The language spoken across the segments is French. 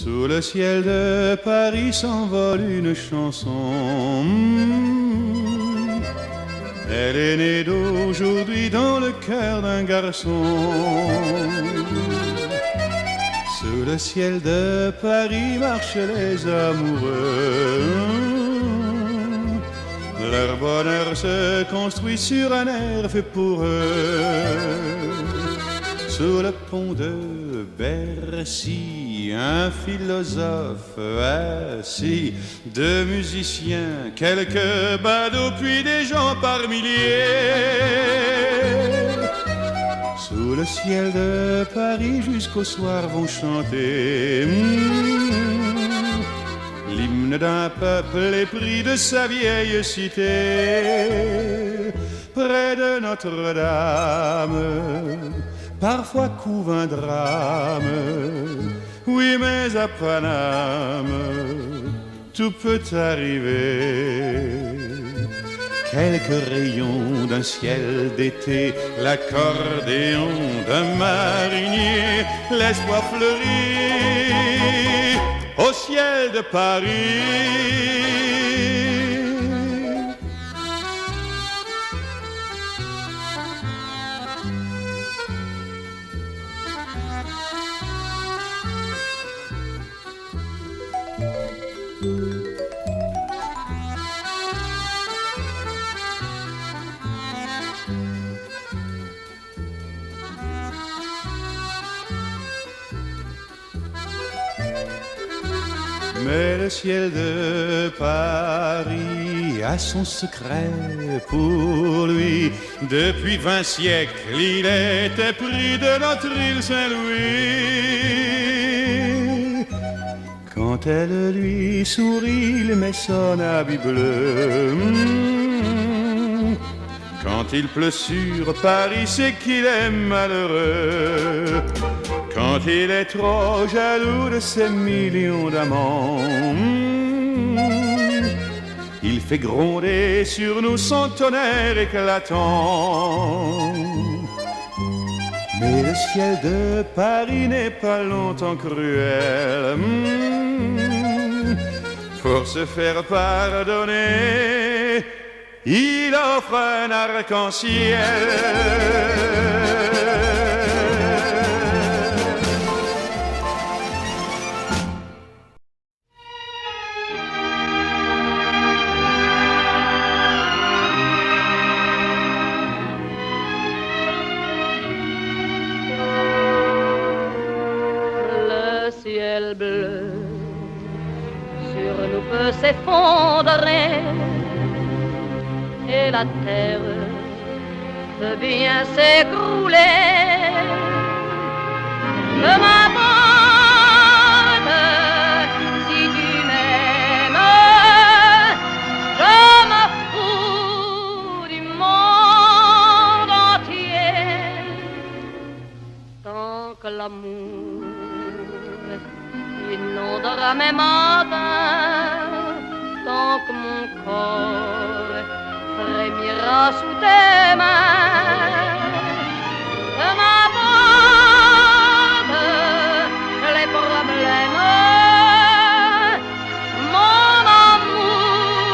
Sous le ciel de Paris s'envole une chanson. Elle est née d'aujourd'hui dans le cœur d'un garçon. Sous le ciel de Paris marchent les amoureux. Leur bonheur se construit sur un air fait pour eux. Sous le pont de Bercy, un philosophe assis, deux musiciens, quelques badauds, puis des gens par milliers. Sous le ciel de Paris jusqu'au soir vont chanter l'hymne d'un peuple épris de sa vieille cité. Près de Notre-Dame, parfois couve un drame, oui mais à Paname, tout peut arriver. Quelques rayons d'un ciel d'été, l'accordéon d'un marinier, l'espoir fleurit au ciel de Paris. Mais le ciel de Paris a son secret pour lui. Depuis 20 siècles, il était pris de notre île Saint-Louis. Quand elle lui sourit, il met son habit bleu. Quand il pleut sur Paris, c'est qu'il est malheureux. Quand il est trop jaloux de ses millions d'amants, il fait gronder sur nous son tonnerre éclatant. Mais le ciel de Paris n'est pas longtemps cruel. Pour se faire pardonner, il offre un arc-en-ciel. Ciel bleu sur nous peut s'effondrer et la terre peut bien s'écrouler. Ne m'abandonne si tu m'aimes, je me fous du monde entier tant que l'amour inondera mes matins, tant que mon corps frémira sous tes mains. De ma bande, les problèmes, mon amour,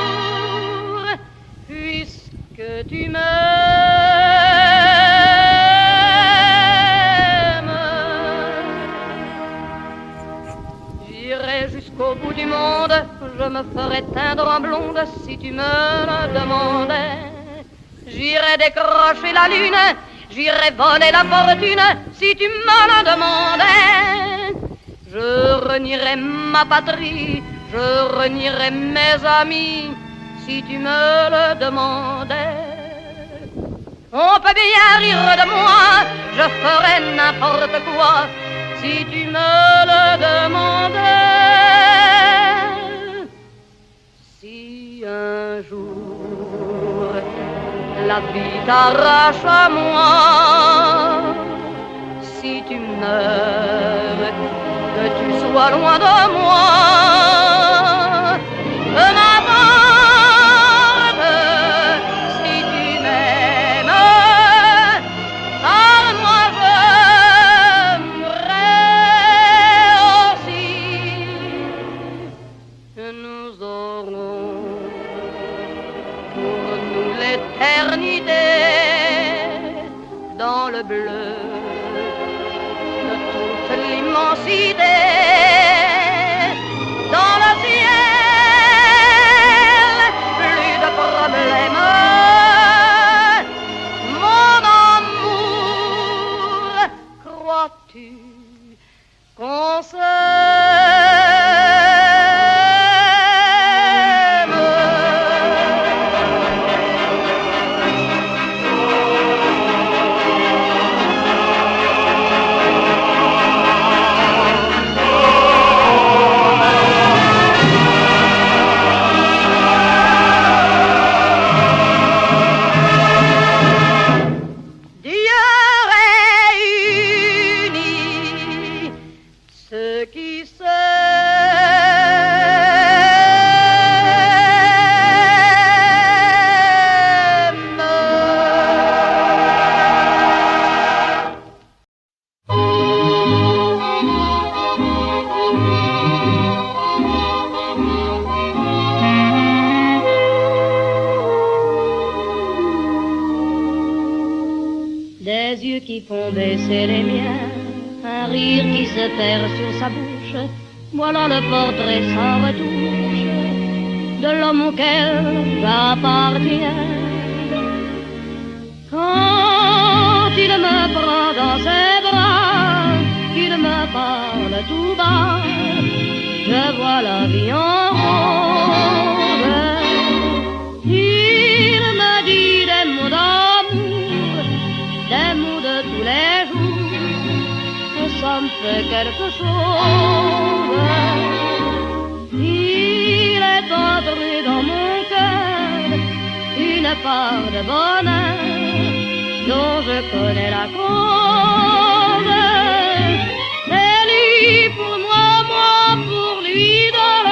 puisque tu jusqu'au bout du monde, je me ferai teindre en blonde si tu me le demandais. J'irai décrocher la lune, j'irai voler la fortune si tu me le demandais. Je renierai ma patrie, je renierai mes amis si tu me le demandais. On peut bien rire de moi, je ferai n'importe quoi si tu me le demandais. Si un jour la vie t'arrache à moi, si tu meurs, que tu sois loin de moi, de ma bande, si tu m'aimes, moi je mourrai aussi. l'éternité, dans le bleu de toute l'immensité, dans le ciel, plus de problèmes. Mon amour, crois-tu qu'on qui font baisser les miens, un rire qui se perd sur sa bouche, voilà le portrait sans retouche de l'homme auquel j'appartiens. Quand il me prend dans ses bras, qu'il me parle tout bas, je vois la vie en rose. Il me dit des mots d'amour, des mots de tous les jours, que ça me fait quelque chose. Il est entré dans mon cœur une part de bonheur dont je connais la cause. C'est lui pour moi, moi pour lui, dans la